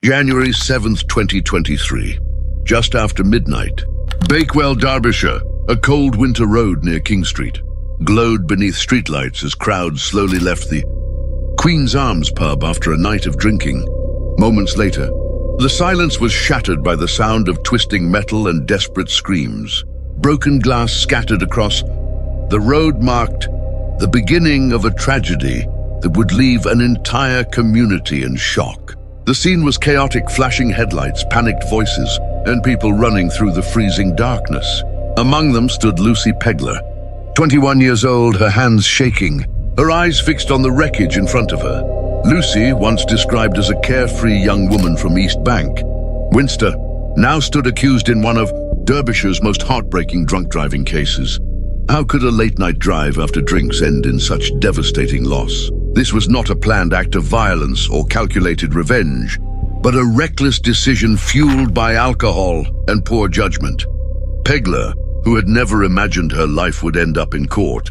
January 7th, 2023. Just after midnight. Bakewell, Derbyshire, a cold winter road near King Street, glowed beneath streetlights as crowds slowly left the Queen's Arms pub after a night of drinking. Moments later, the silence was shattered by the sound of twisting metal and desperate screams. Broken glass scattered across the road marked the beginning of a tragedy that would leave an entire community in shock. The scene was chaotic, flashing headlights, panicked voices, and people running through the freezing darkness. Among them stood Lucy Pegler, 21 years old, her hands shaking, her eyes fixed on the wreckage in front of her. Lucy, once described as a carefree young woman from East Bank, Winster, now stood accused in one of Derbyshire's most heartbreaking drunk driving cases. How could a late-night drive after drinks end in such devastating loss? This was not a planned act of violence or calculated revenge, but a reckless decision fueled by alcohol and poor judgment. Pegler, who had never imagined her life would end up in court,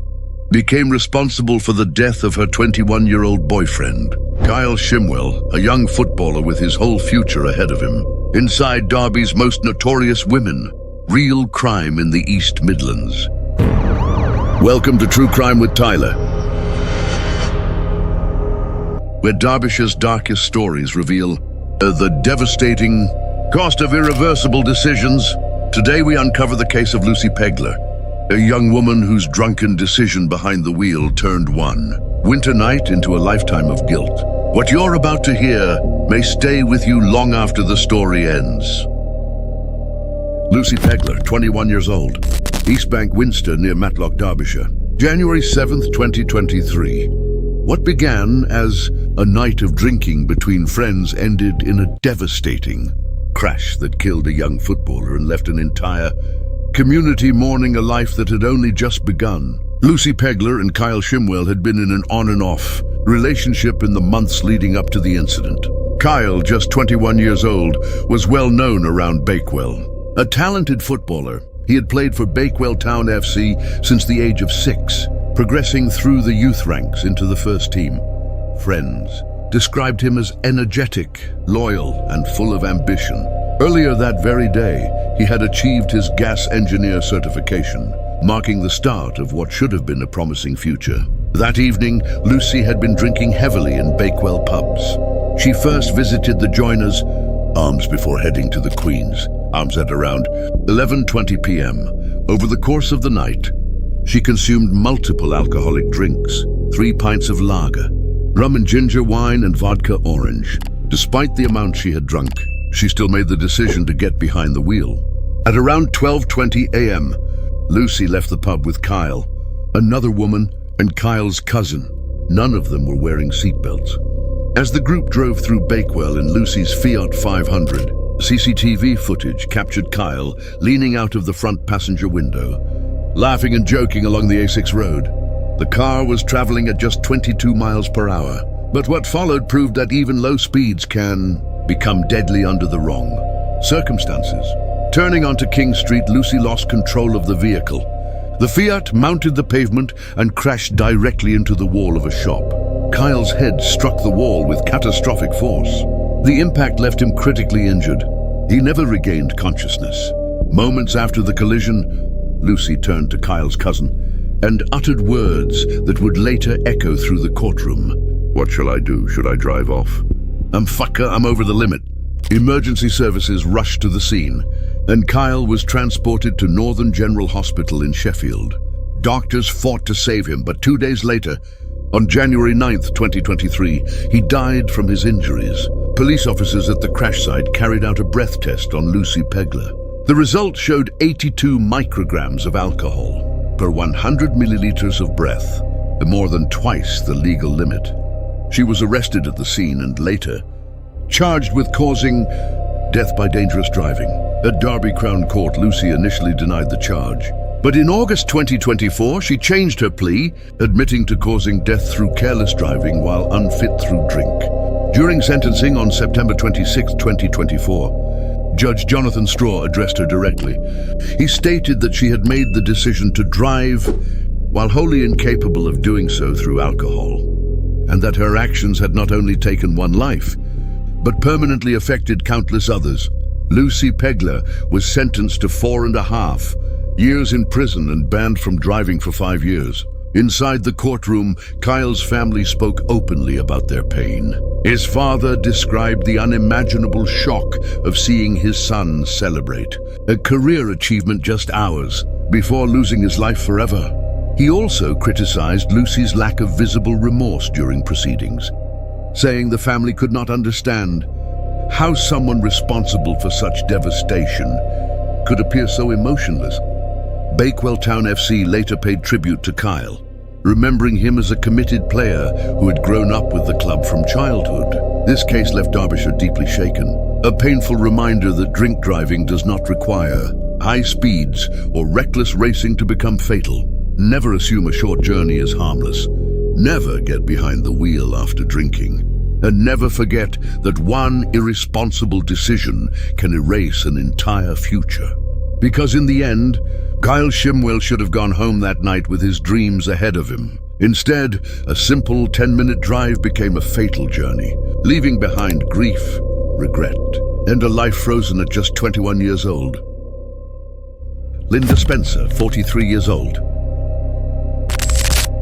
became responsible for the death of her 21-year-old boyfriend, Kyle Shimwell, a young footballer with his whole future ahead of him. Inside Derby's most notorious women, real crime in the East Midlands. Welcome to True Crime with Tyler, where Derbyshire's darkest stories reveal the devastating cost of irreversible decisions. Today we uncover the case of Lucy Pegler, a young woman whose drunken decision behind the wheel turned one winter night into a lifetime of guilt. What you're about to hear may stay with you long after the story ends. Lucy Pegler, 21 years old, East Bank, Winster, near Matlock, Derbyshire. January 7th, 2023. What began as a night of drinking between friends ended in a devastating crash that killed a young footballer and left an entire community mourning a life that had only just begun. Lucy Pegler and Kyle Shimwell had been in an on-and-off relationship in the months leading up to the incident. Kyle, just 21 years old, was well known around Bakewell. A talented footballer, he had played for Bakewell Town FC since the age of 6, progressing through the youth ranks into the first team. Friends described him as energetic, loyal, and full of ambition. Earlier that very day, he had achieved his gas engineer certification, marking the start of what should have been a promising future. That evening, Lucy had been drinking heavily in Bakewell pubs. She first visited the Joiners Arms before heading to the Queen's Arms at around 11:20 p.m. Over the course of the night, she consumed multiple alcoholic drinks, 3 pints of lager, rum and ginger wine, and vodka orange. Despite the amount she had drunk, she still made the decision to get behind the wheel. At around 12:20 a.m., Lucy left the pub with Kyle, another woman, and Kyle's cousin. None of them were wearing seatbelts. As the group drove through Bakewell in Lucy's Fiat 500, CCTV footage captured Kyle leaning out of the front passenger window, laughing and joking along the A6 road. The car was traveling at just 22 miles per hour, but what followed proved that even low speeds can become deadly under the wrong circumstances. Turning onto King Street, Lucy lost control of the vehicle. The Fiat mounted the pavement and crashed directly into the wall of a shop. Kyle's head struck the wall with catastrophic force. The impact left him critically injured. He never regained consciousness. Moments after the collision, Lucy turned to Kyle's cousin and uttered words that would later echo through the courtroom. "What shall I do? Should I drive off? I'm over the limit." Emergency services rushed to the scene, and Kyle was transported to Northern General Hospital in Sheffield. Doctors fought to save him, but 2 days later, on January 9th, 2023, he died from his injuries. Police officers at the crash site carried out a breath test on Lucy Pegler. The result showed 82 micrograms of alcohol per 100 milliliters of breath, more than twice the legal limit. She was arrested at the scene and later charged with causing death by dangerous driving. At Derby Crown Court, Lucy initially denied the charge. But in August 2024, she changed her plea, admitting to causing death through careless driving while unfit through drink. During sentencing on September 26, 2024, Judge Jonathan Straw addressed her directly. He stated that she had made the decision to drive while wholly incapable of doing so through alcohol, and that her actions had not only taken one life, but permanently affected countless others. Lucy Pegler was sentenced to 4.5 years in prison and banned from driving for 5 years. Inside the courtroom, Kyle's family spoke openly about their pain. His father described the unimaginable shock of seeing his son celebrate, a career achievement just hours before losing his life forever. He also criticized Lucy's lack of visible remorse during proceedings, saying the family could not understand how someone responsible for such devastation could appear so emotionless. Bakewell Town FC later paid tribute to Kyle, remembering him as a committed player who had grown up with the club from childhood. This case left Derbyshire deeply shaken, a painful reminder that drink driving does not require high speeds or reckless racing to become fatal. Never assume a short journey is harmless. Never get behind the wheel after drinking. And never forget that one irresponsible decision can erase an entire future. Because in the end, Kyle Shimwell should have gone home that night with his dreams ahead of him. Instead, a simple 10-minute drive became a fatal journey, leaving behind grief, regret, and a life frozen at just 21 years old. Linda Spencer, 43 years old.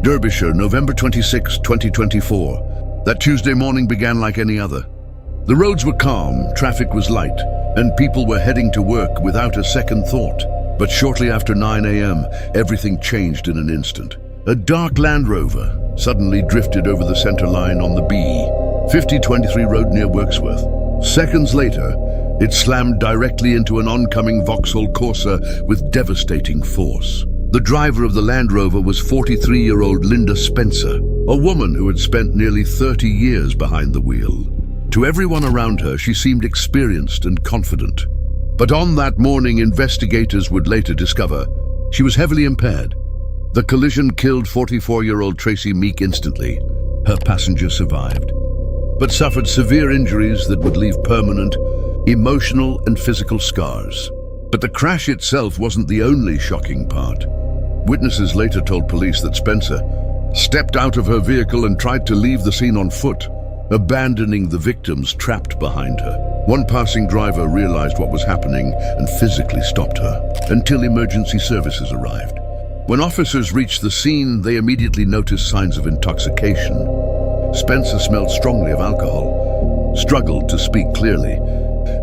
Derbyshire, November 26, 2024. That Tuesday morning began like any other. The roads were calm, traffic was light, and people were heading to work without a second thought. But shortly after 9 a.m., everything changed in an instant. A dark Land Rover suddenly drifted over the center line on the B5023 road near Wirksworth. Seconds later, it slammed directly into an oncoming Vauxhall Corsa with devastating force. The driver of the Land Rover was 43-year-old Linda Spencer, a woman who had spent nearly 30 years behind the wheel. To everyone around her, she seemed experienced and confident. But on that morning, investigators would later discover she was heavily impaired. The collision killed 44-year-old Tracy Meek instantly. Her passenger survived, but suffered severe injuries that would leave permanent, emotional and physical scars. But the crash itself wasn't the only shocking part. Witnesses later told police that Spencer stepped out of her vehicle and tried to leave the scene on foot, abandoning the victims trapped behind her. One passing driver realized what was happening and physically stopped her until emergency services arrived. When officers reached the scene, they immediately noticed signs of intoxication. Spencer smelled strongly of alcohol, struggled to speak clearly,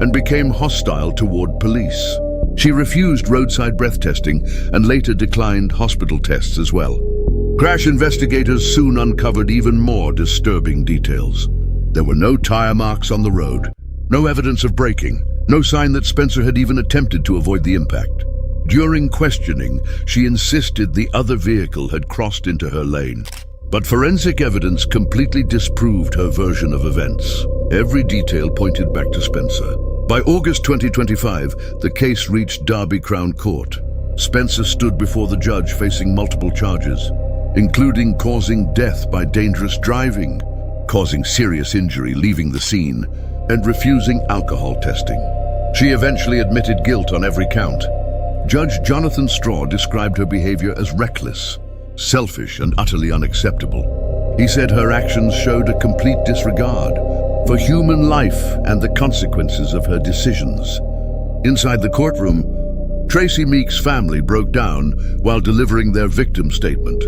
and became hostile toward police. She refused roadside breath testing and later declined hospital tests as well. Crash investigators soon uncovered even more disturbing details. There were no tire marks on the road, no evidence of braking, no sign that Spencer had even attempted to avoid the impact. During questioning, she insisted the other vehicle had crossed into her lane. But forensic evidence completely disproved her version of events. Every detail pointed back to Spencer. By August 2025, the case reached Derby Crown Court. Spencer stood before the judge facing multiple charges, including causing death by dangerous driving, causing serious injury leaving the scene, and refusing alcohol testing. She eventually admitted guilt on every count. Judge Jonathan Straw described her behavior as reckless, selfish, and utterly unacceptable. He said her actions showed a complete disregard for human life and the consequences of her decisions. Inside the courtroom, Tracy Meek's family broke down while delivering their victim statement.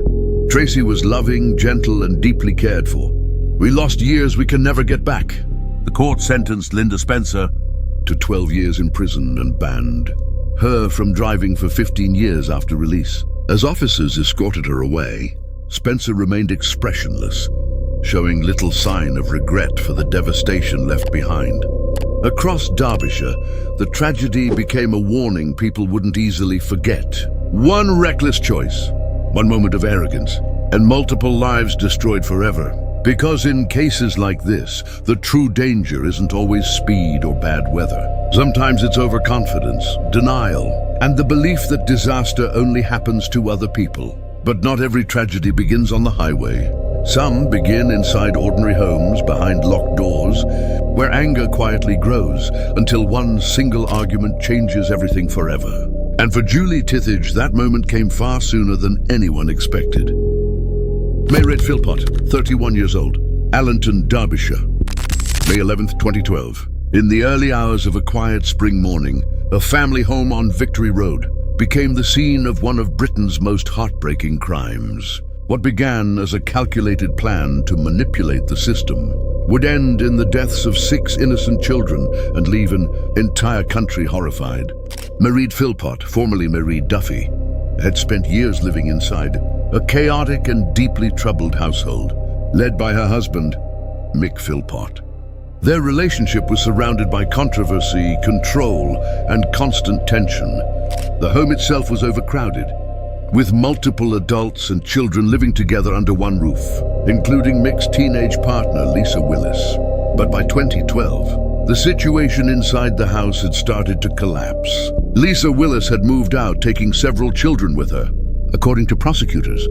Tracy was loving, gentle, and deeply cared for. "We lost years we can never get back." The court sentenced Linda Spencer to 12 years in prison and banned her from driving for 15 years after release. As officers escorted her away, Spencer remained expressionless, showing little sign of regret for the devastation left behind. Across Derbyshire, the tragedy became a warning people wouldn't easily forget. One reckless choice, one moment of arrogance, and multiple lives destroyed forever. Because in cases like this, the true danger isn't always speed or bad weather. Sometimes it's overconfidence, denial, and the belief that disaster only happens to other people. But not every tragedy begins on the highway. Some begin inside ordinary homes behind locked doors, where anger quietly grows until one single argument changes everything forever. And for Julie Tithage, that moment came far sooner than anyone expected. Mairead Philpott, 31 years old, Allenton, Derbyshire. May 11th, 2012. In the early hours of a quiet spring morning, a family home on Victory Road became the scene of one of Britain's most heartbreaking crimes. What began as a calculated plan to manipulate the system would end in the deaths of 6 innocent children and leave an entire country horrified. Mairead Philpott, formerly Mairead Duffy, had spent years living inside a chaotic and deeply troubled household, led by her husband, Mick Philpott. Their relationship was surrounded by controversy, control, and constant tension. The home itself was overcrowded, with multiple adults and children living together under one roof, including Mick's teenage partner, Lisa Willis. But by 2012, the situation inside the house had started to collapse. Lisa Willis had moved out, taking several children with her. According to prosecutors,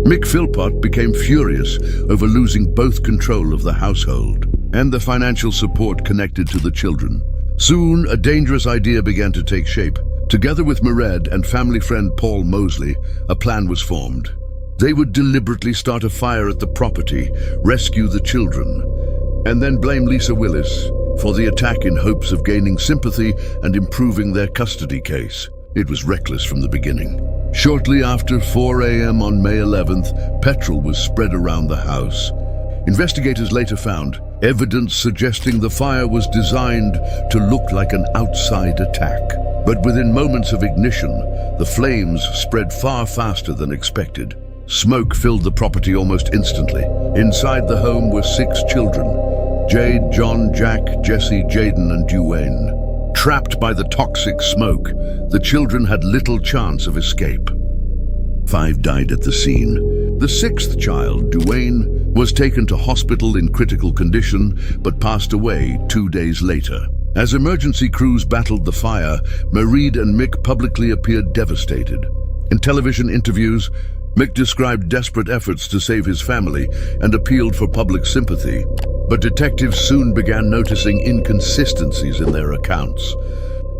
Mick Philpott became furious over losing both control of the household and the financial support connected to the children. Soon, a dangerous idea began to take shape. Together with Mairead and family friend Paul Mosley, a plan was formed. They would deliberately start a fire at the property, rescue the children, and then blame Lisa Willis for the attack in hopes of gaining sympathy and improving their custody case. It was reckless from the beginning. Shortly after 4 a.m. on May 11th, petrol was spread around the house. Investigators later found evidence suggesting the fire was designed to look like an outside attack. But within moments of ignition, the flames spread far faster than expected. Smoke filled the property almost instantly. Inside the home were 6 children: Jade, John, Jack, Jesse, Jaden, and Duane. Trapped by the toxic smoke, the children had little chance of escape. 5 died at the scene. The 6th child, Duane, was taken to hospital in critical condition, but passed away 2 days later. As emergency crews battled the fire, Mairead and Mick publicly appeared devastated. In television interviews, Mick described desperate efforts to save his family and appealed for public sympathy. But detectives soon began noticing inconsistencies in their accounts.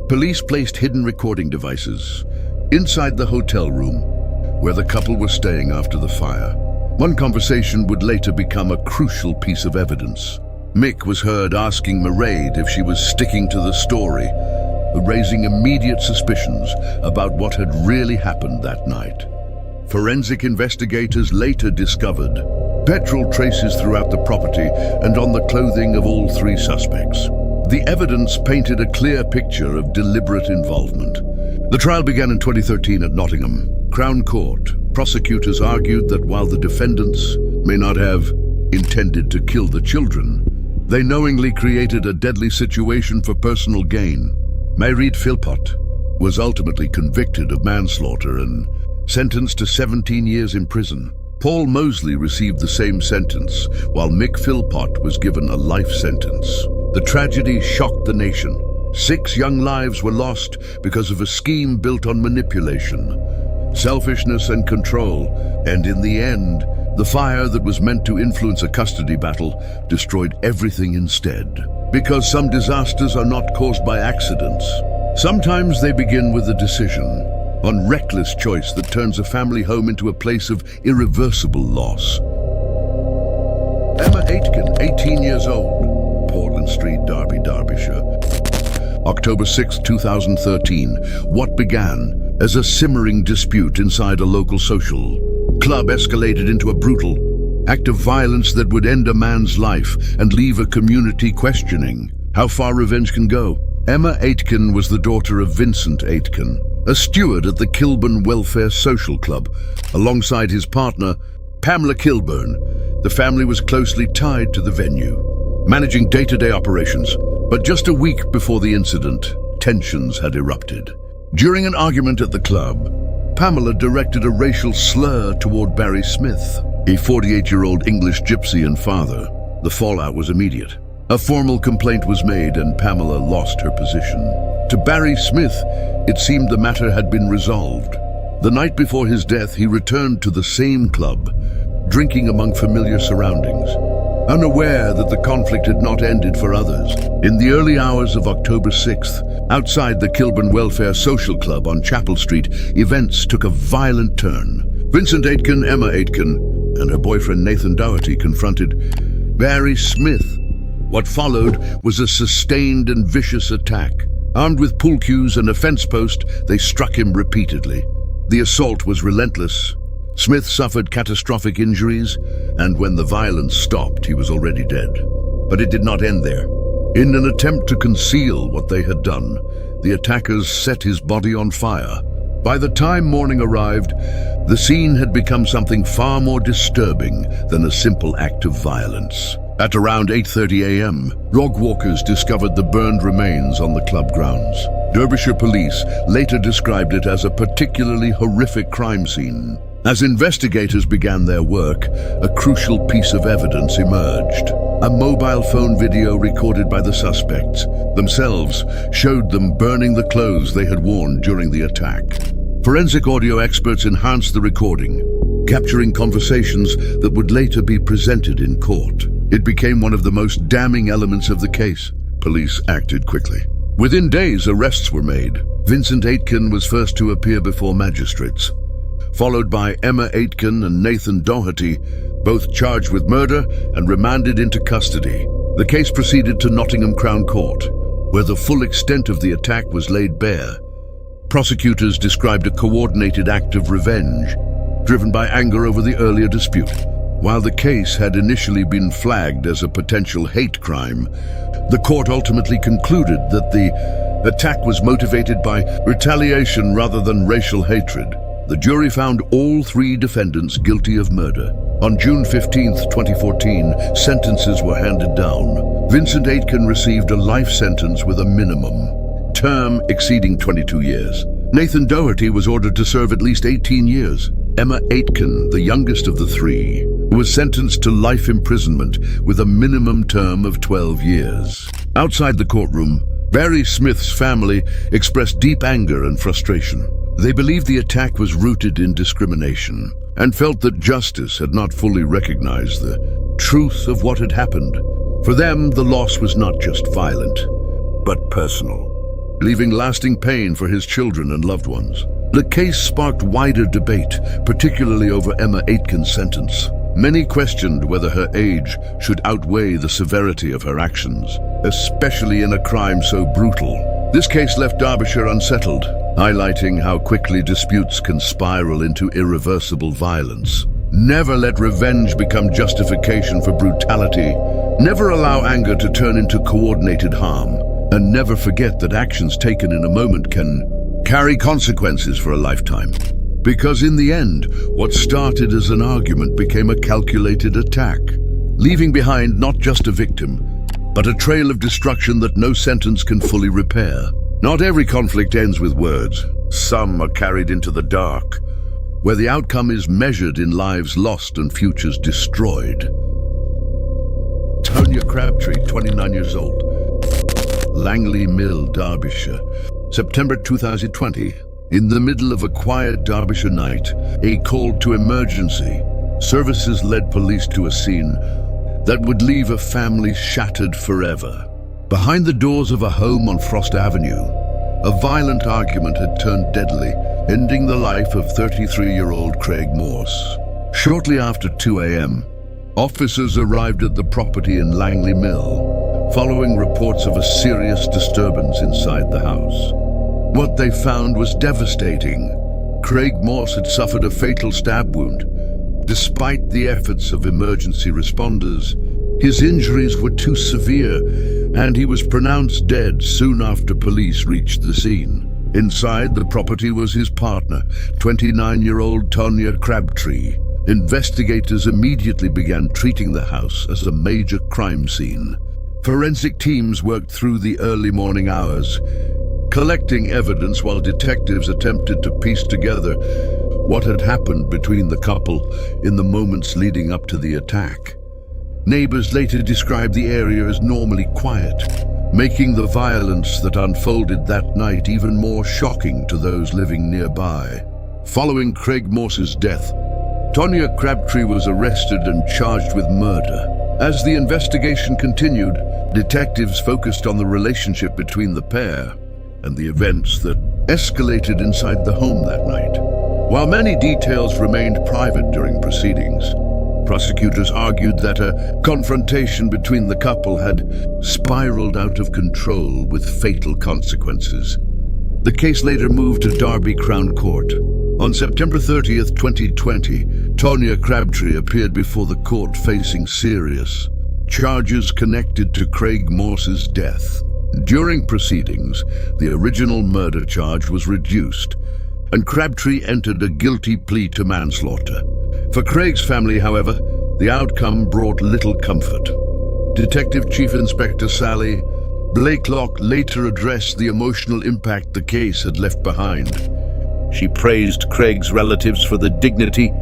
Police placed hidden recording devices inside the hotel room where the couple were staying after the fire. One conversation would later become a crucial piece of evidence. Mick was heard asking Mairead if she was sticking to the story, raising immediate suspicions about what had really happened that night. Forensic investigators later discovered petrol traces throughout the property and on the clothing of all 3 suspects. The evidence painted a clear picture of deliberate involvement. The trial began in 2013 at Nottingham Crown Court. Prosecutors argued that while the defendants may not have intended to kill the children, they knowingly created a deadly situation for personal gain. Mairead Philpott was ultimately convicted of manslaughter and sentenced to 17 years in prison. Paul Mosley received the same sentence, while Mick Philpott was given a life sentence. The tragedy shocked the nation. 6 young lives were lost because of a scheme built on manipulation, selfishness, and control, and in the end, the fire that was meant to influence a custody battle destroyed everything instead. Because some disasters are not caused by accidents. Sometimes they begin with a decision, one reckless choice that turns a family home into a place of irreversible loss. Emma Aitken, 18 years old, Portland Street, Derby, Derbyshire. October 6, 2013, what began as a simmering dispute inside a local social club escalated into a brutal act of violence that would end a man's life and leave a community questioning how far revenge can go. Emma Aitken was the daughter of Vincent Aitken, a steward at the Kilburn Welfare Social Club, alongside his partner, Pamela Kilburn. The family was closely tied to the venue, managing day-to-day operations. But just a week before the incident, tensions had erupted. During an argument at the club, Pamela directed a racial slur toward Barry Smith, a 48-year-old English gypsy and father. The fallout was immediate. A formal complaint was made and Pamela lost her position. To Barry Smith, it seemed the matter had been resolved. The night before his death, he returned to the same club, drinking among familiar surroundings, unaware that the conflict had not ended for others. In the early hours of October 6th, outside the Kilburn Welfare Social Club on Chapel Street, events took a violent turn. Vincent Aitken, Emma Aitken, and her boyfriend Nathan Doherty confronted Barry Smith, What followed was a sustained and vicious attack. Armed with pool cues and a fence post, they struck him repeatedly. The assault was relentless. Smith suffered catastrophic injuries, and when the violence stopped, he was already dead. But it did not end there. In an attempt to conceal what they had done, the attackers set his body on fire. By the time morning arrived, the scene had become something far more disturbing than a simple act of violence. At around 8:30 a.m., dog walkers discovered the burned remains on the club grounds. Derbyshire police later described it as a particularly horrific crime scene. As investigators began their work, a crucial piece of evidence emerged. A mobile phone video recorded by the suspects themselves showed them burning the clothes they had worn during the attack. Forensic audio experts enhanced the recording, capturing conversations that would later be presented in court. It became one of the most damning elements of the case. Police acted quickly. Within days, arrests were made. Vincent Aitken was first to appear before magistrates, followed by Emma Aitken and Nathan Doherty, both charged with murder and remanded into custody. The case proceeded to Nottingham Crown Court, where the full extent of the attack was laid bare. Prosecutors described a coordinated act of revenge, driven by anger over the earlier dispute. While the case had initially been flagged as a potential hate crime, the court ultimately concluded that the attack was motivated by retaliation rather than racial hatred. The jury found all three defendants guilty of murder. On June 15, 2014, sentences were handed down. Vincent Aitken received a life sentence with a minimum term exceeding 22 years. Nathan Doherty was ordered to serve at least 18 years. Emma Aitken, the youngest of the three, was sentenced to life imprisonment with a minimum term of 12 years. Outside the courtroom, Barry Smith's family expressed deep anger and frustration. They believed the attack was rooted in discrimination and felt that justice had not fully recognized the truth of what had happened. For them, the loss was not just violent, but personal, leaving lasting pain for his children and loved ones. The case sparked wider debate, particularly over Emma Aitken's sentence. Many questioned whether her age should outweigh the severity of her actions, especially in a crime so brutal. This case left Derbyshire unsettled, highlighting how quickly disputes can spiral into irreversible violence. Never let revenge become justification for brutality. Never allow anger to turn into coordinated harm. And never forget that actions taken in a moment can carry consequences for a lifetime. Because in the end, what started as an argument became a calculated attack, leaving behind not just a victim, but a trail of destruction that no sentence can fully repair. Not every conflict ends with words. Some are carried into the dark, where the outcome is measured in lives lost and futures destroyed. Tonia Crabtree, 29 years old. Langley Mill, Derbyshire. September 2020. In the middle of a quiet Derbyshire night, a call to emergency services led police to a scene that would leave a family shattered forever. Behind the doors of a home on Frost Avenue, a violent argument had turned deadly, ending the life of 33-year-old Craig Morse. Shortly after 2 a.m., officers arrived at the property in Langley Mill, following reports of a serious disturbance inside the house. What they found was devastating. Craig Morse had suffered a fatal stab wound. Despite the efforts of emergency responders, his injuries were too severe, and he was pronounced dead soon after police reached the scene. Inside the property was his partner, 29-year-old Tonia Crabtree. Investigators immediately began treating the house as a major crime scene. Forensic teams worked through the early morning hours, collecting evidence while detectives attempted to piece together what had happened between the couple in the moments leading up to the attack. Neighbours later described the area as normally quiet, making the violence that unfolded that night even more shocking to those living nearby. Following Craig Morse's death, Tonia Crabtree was arrested and charged with murder. As the investigation continued, detectives focused on the relationship between the pair and the events that escalated inside the home that night. While many details remained private during proceedings, Prosecutors argued that a confrontation between the couple had spiraled out of control with fatal consequences. The case later moved to Derby Crown Court. On September 30th, 2020, Tonia Crabtree appeared before the court facing serious charges connected to Craig Moss's death. During proceedings, the original murder charge was reduced, and Crabtree entered a guilty plea to manslaughter. For Craig's family, however, the outcome brought little comfort. Detective Chief Inspector Sally Blakelock later addressed the emotional impact the case had left behind. She praised Craig's relatives for the dignity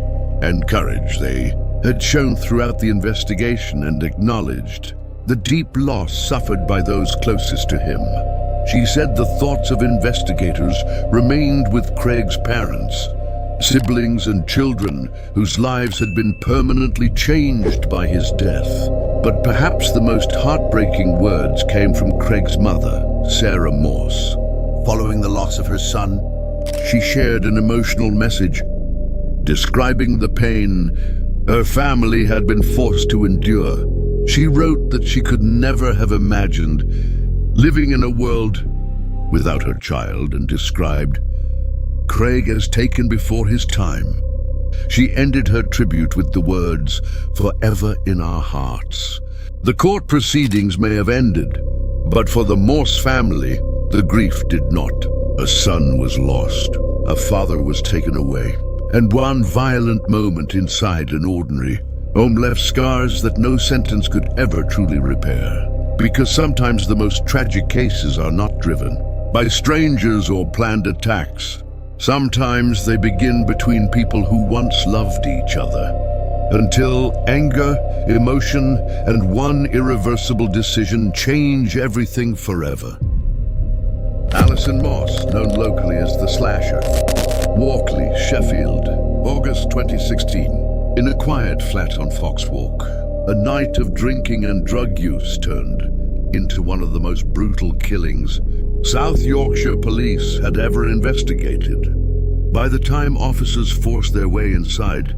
and courage they had shown throughout the investigation and acknowledged the deep loss suffered by those closest to him. She said the thoughts of investigators remained with Craig's parents, siblings and children whose lives had been permanently changed by his death. But perhaps the most heartbreaking words came from Craig's mother, Sarah Moss. Following the loss of her son, she shared an emotional message describing the pain her family had been forced to endure. She wrote that she could never have imagined living in a world without her child, and described Craig as taken before his time. She ended her tribute with the words, "Forever in our hearts." The court proceedings may have ended, but for the Moss family, the grief did not. A son was lost, a father was taken away, and one violent moment inside an ordinary home left scars that no sentence could ever truly repair. Because sometimes the most tragic cases are not driven by strangers or planned attacks. Sometimes they begin between people who once loved each other, until anger, emotion, and one irreversible decision change everything forever. Alison Moss, known locally as the Slasher. Walkley, Sheffield, August 2016. In a quiet flat on Foxwalk, a night of drinking and drug use turned into one of the most brutal killings South Yorkshire police had ever investigated. By the time officers forced their way inside,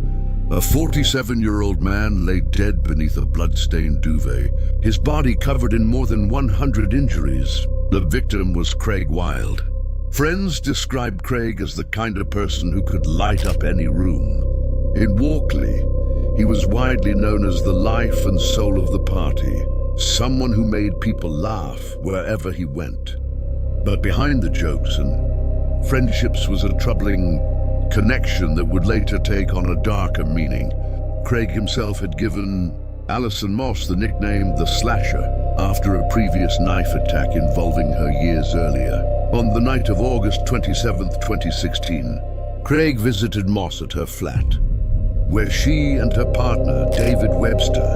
a 47-year-old man lay dead beneath a blood-stained duvet, his body covered in more than 100 injuries. The victim was Craig Wilde. Friends described Craig as the kind of person who could light up any room. In Walkley, he was widely known as the life and soul of the party, someone who made people laugh wherever he went. But behind the jokes and friendships was a troubling connection that would later take on a darker meaning. Craig himself had given Alison Moss the nickname the Slasher after a previous knife attack involving her years earlier. On the night of August 27, 2016, Craig visited Moss at her flat, where she and her partner, David Webster,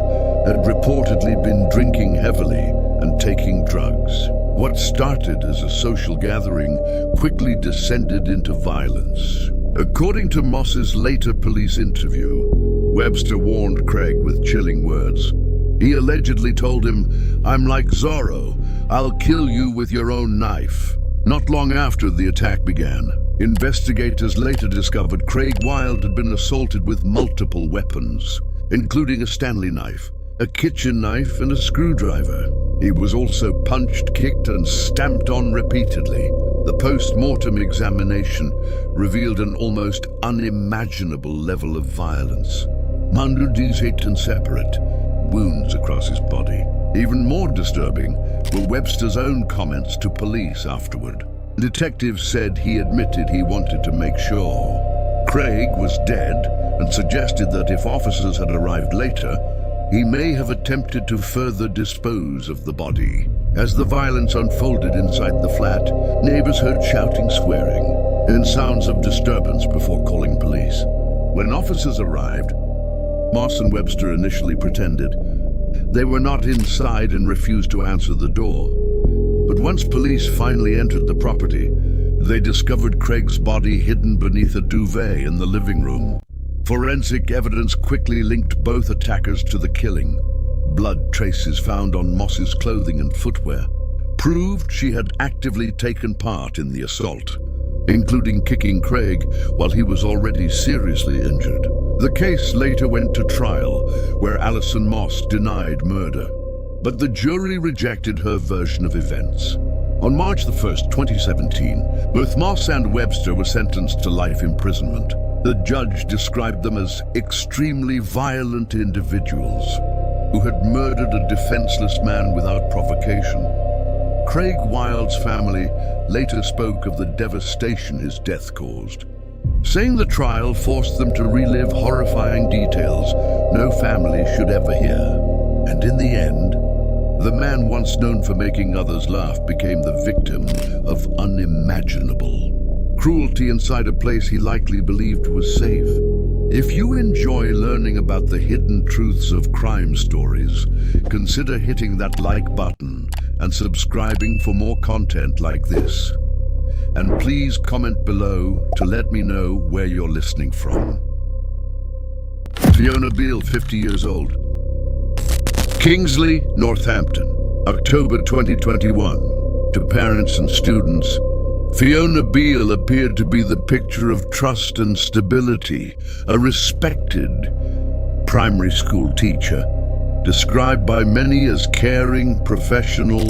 had reportedly been drinking heavily and taking drugs. What started as a social gathering quickly descended into violence. According to Moss's later police interview, Webster warned Craig with chilling words. He allegedly told him, "I'm like Zorro, I'll kill you with your own knife." Not long after the attack began, investigators later discovered Craig Wilde had been assaulted with multiple weapons, including a Stanley knife, a kitchen knife, and a screwdriver. He was also punched, kicked, and stamped on repeatedly. The post-mortem examination revealed an almost unimaginable level of violence. Hundreds and separate wounds across his body. Even more disturbing were Webster's own comments to police afterward. Detectives said he admitted he wanted to make sure Craig was dead and suggested that if officers had arrived later, he may have attempted to further dispose of the body. As the violence unfolded inside the flat, neighbors heard shouting, swearing, and sounds of disturbance before calling police. When officers arrived, Moss and Webster initially pretended they were not inside and refused to answer the door. But once police finally entered the property, they discovered Craig's body hidden beneath a duvet in the living room. Forensic evidence quickly linked both attackers to the killing. Blood traces found on Moss's clothing and footwear proved she had actively taken part in the assault, including kicking Craig while he was already seriously injured. The case later went to trial, where Alison Moss denied murder, but the jury rejected her version of events. On March 1st, 2017, both Moss and Webster were sentenced to life imprisonment. The judge described them as extremely violent individuals who had murdered a defenseless man without provocation. Craig Wilde's family later spoke of the devastation his death caused, saying the trial forced them to relive horrifying details no family should ever hear. And in the end, the man once known for making others laugh became the victim of unimaginable cruelty inside a place he likely believed was safe. If you enjoy learning about the hidden truths of crime stories, consider hitting that like button and subscribing for more content like this. And please comment below to let me know where you're listening from. Fiona Beal, 50 years old. Kingsley, Northampton, October 2021. To parents and students, Fiona Beal appeared to be the picture of trust and stability, a respected primary school teacher, described by many as caring, professional,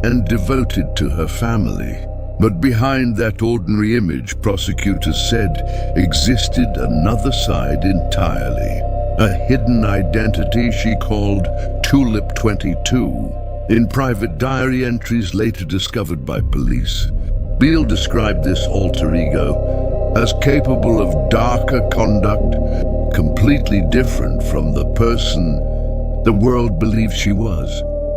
and devoted to her family. But behind that ordinary image, prosecutors said, existed another side entirely. A hidden identity she called Tulip 22, in private diary entries later discovered by police. Beal described this alter ego as capable of darker conduct, completely different from the person the world believed she was.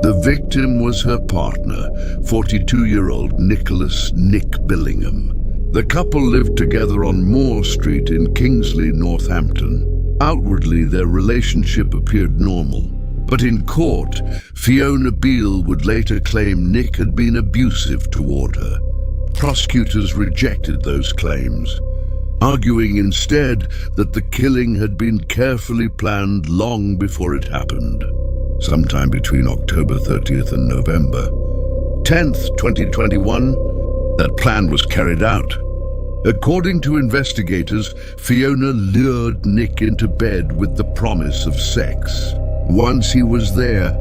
The victim was her partner, 42-year-old Nicholas "Nick" Billingham. The couple lived together on Moore Street in Kingsley, Northampton. Outwardly, their relationship appeared normal, but in court, Fiona Beal would later claim Nick had been abusive toward her. Prosecutors rejected those claims, arguing instead that the killing had been carefully planned long before it happened, sometime between October 30th and November 10th, 2021, that plan was carried out. According to investigators, Fiona lured Nick into bed with the promise of sex. Once he was there,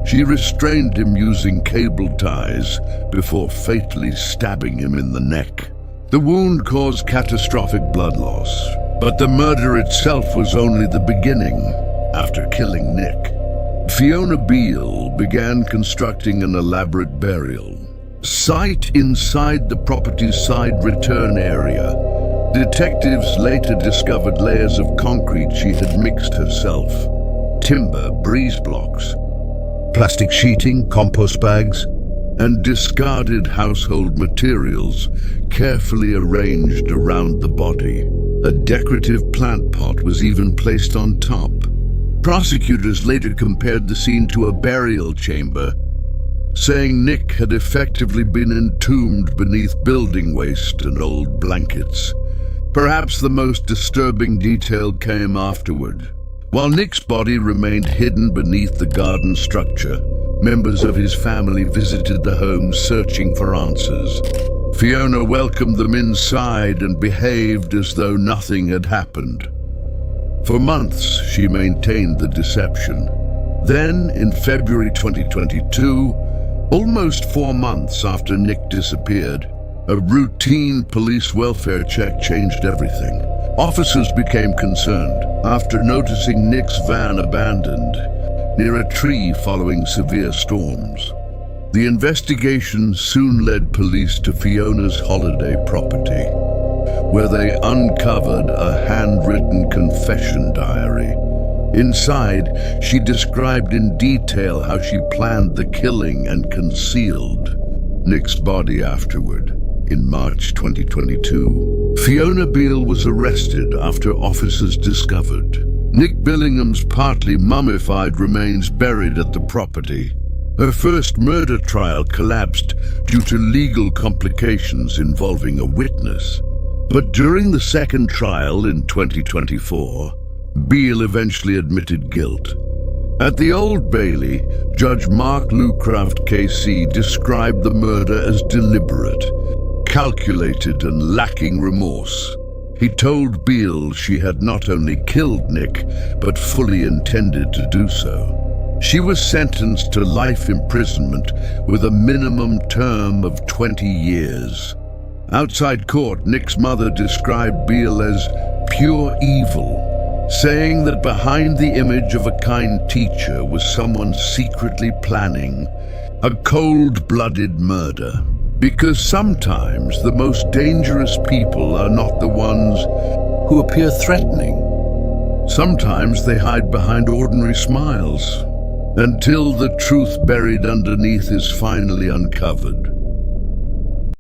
she restrained him using cable ties before fatally stabbing him in the neck. The wound caused catastrophic blood loss, but the murder itself was only the beginning. After killing Nick, Fiona Beal began constructing an elaborate burial site inside the property's side return area. Detectives later discovered layers of concrete she had mixed herself, timber, breeze blocks, plastic sheeting, compost bags, and discarded household materials carefully arranged around the body. A decorative plant pot was even placed on top. Prosecutors later compared the scene to a burial chamber, saying Nick had effectively been entombed beneath building waste and old blankets. Perhaps the most disturbing detail came afterward. While Nick's body remained hidden beneath the garden structure, members of his family visited the home searching for answers. Fiona welcomed them inside and behaved as though nothing had happened. For months, she maintained the deception. Then, in February 2022, almost 4 months after Nick disappeared, a routine police welfare check changed everything. Officers became concerned after noticing Nick's van abandoned near a tree following severe storms. The investigation soon led police to Fiona's holiday property, where they uncovered a handwritten confession diary. Inside, she described in detail how she planned the killing and concealed Nick's body afterward. In March 2022, Fiona Beal was arrested after officers discovered Nick Billingham's partly mummified remains buried at the property. Her first murder trial collapsed due to legal complications involving a witness. But during the second trial in 2024, Beal eventually admitted guilt. At the Old Bailey, Judge Mark Lucraft KC described the murder as deliberate, calculated and lacking remorse. He told Beal she had not only killed Nick, but fully intended to do so. She was sentenced to life imprisonment with a minimum term of 20 years. Outside court, Nick's mother described Beal as pure evil, saying that behind the image of a kind teacher was someone secretly planning a cold-blooded murder. Because sometimes the most dangerous people are not the ones who appear threatening. Sometimes they hide behind ordinary smiles, until the truth buried underneath is finally uncovered.